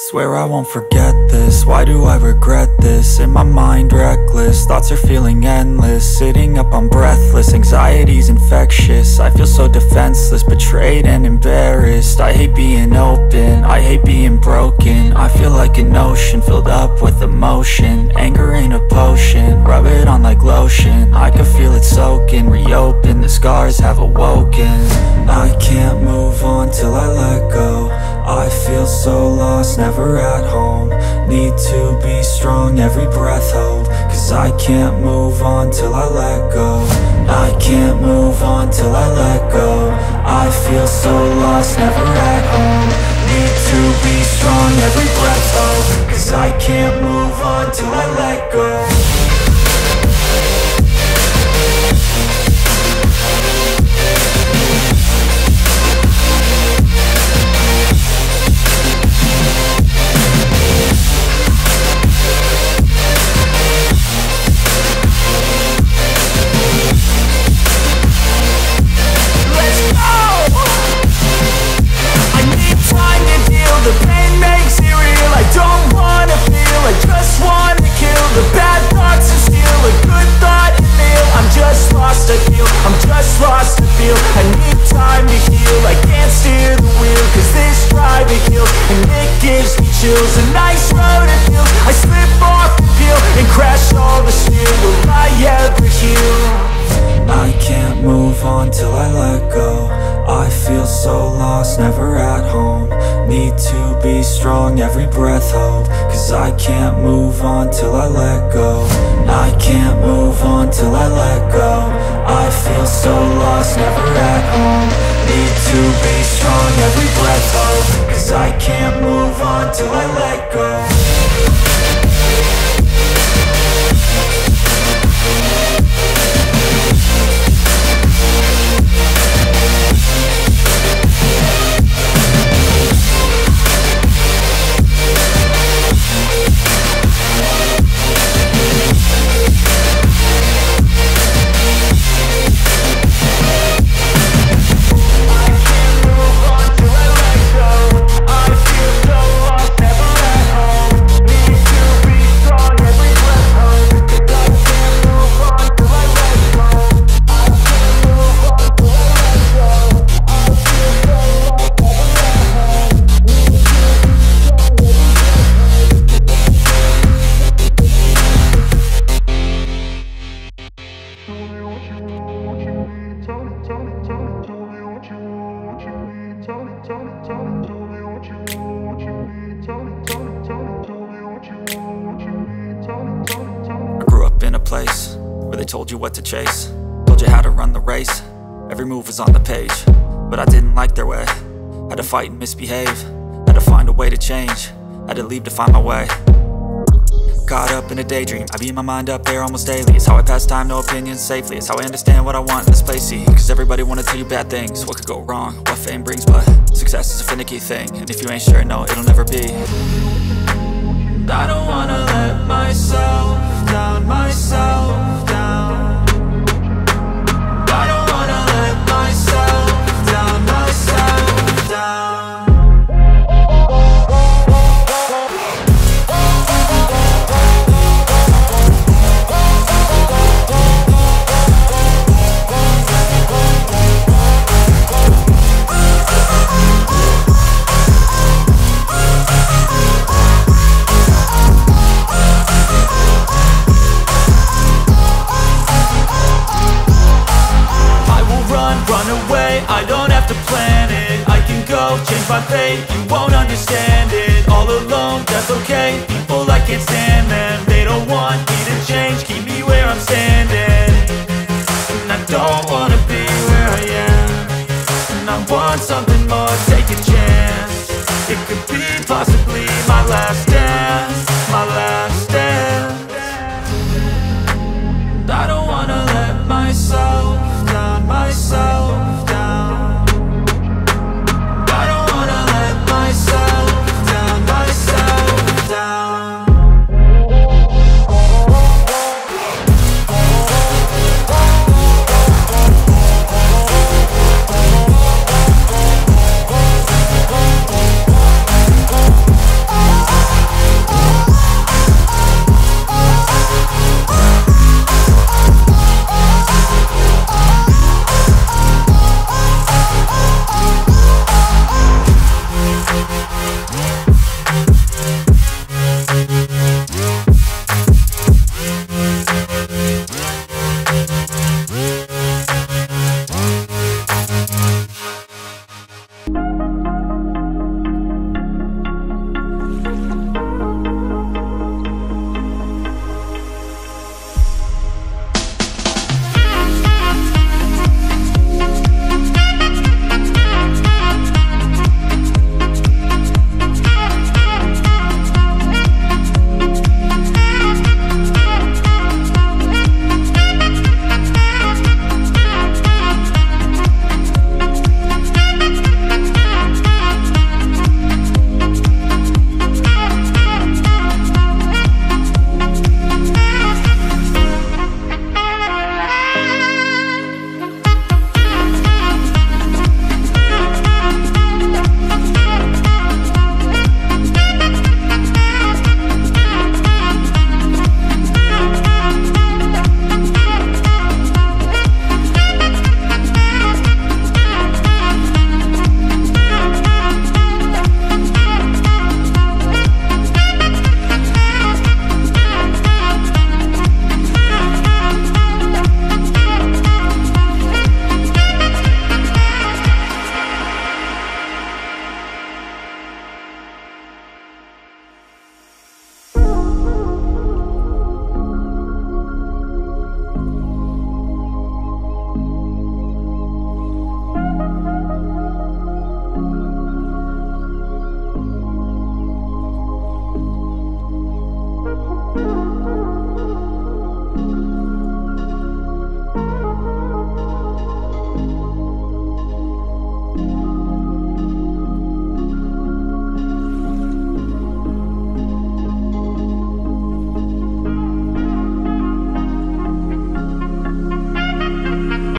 Swear I won't forget this, why do I regret this? In my mind reckless, thoughts are feeling endless. Sitting up, I'm breathless, anxiety's infectious. I feel so defenseless, betrayed and embarrassed. I hate being open, I hate being broken. I feel like an ocean, filled up with emotion. Anger ain't a potion, rub it on like lotion. I can feel it soaking, reopen, the scars have awoken. I can't move on till I let go. I feel so lost, never at home. Need to be strong, every breath hold. Cause I can't move on till I let go. I can't move on till I let go. I feel so lost, never at home. Need to be strong, every breath hold. Cause I can't move on till I let go. The pain makes it real, I don't wanna feel, I just wanna kill the bad thoughts and steal a good thought and feel. I'm just lost, I feel, I'm just lost, I feel. I need time to heal, I can't steer the wheel. Cause this drive it kills, and it gives me chills. A nice road it feels, I slip off the peel and crash all the steel. Will I ever heal? I can't move on till I let go. I feel so lost, never at home. Need to be strong, every breath hold. Cause I can't move on till I let go. I can't move on till I let go. I feel so lost, never at home. Need to be strong, every breath hold. Cause I can't move on till I let go. Told you what to chase, told you how to run the race. Every move was on the page, but I didn't like their way. Had to fight and misbehave, had to find a way to change. Had to leave to find my way. Caught up in a daydream, I beat my mind up there almost daily. It's how I pass time, no opinions safely. It's how I understand what I want in this place, see. Cause everybody wanna tell you bad things, what could go wrong, what fame brings. But success is a finicky thing, and if you ain't sure, no, it'll never be. I don't wanna let myself down, myself down. I don't wanna let myself down, myself down. Run away, I don't have to plan it. I can go, change my fate, you won't understand it. All alone, that's okay, people I can't stand them. They don't want me to change, keep me where I'm standing. And I don't wanna be where I am. And I want something more, take a chance. It could be possibly my last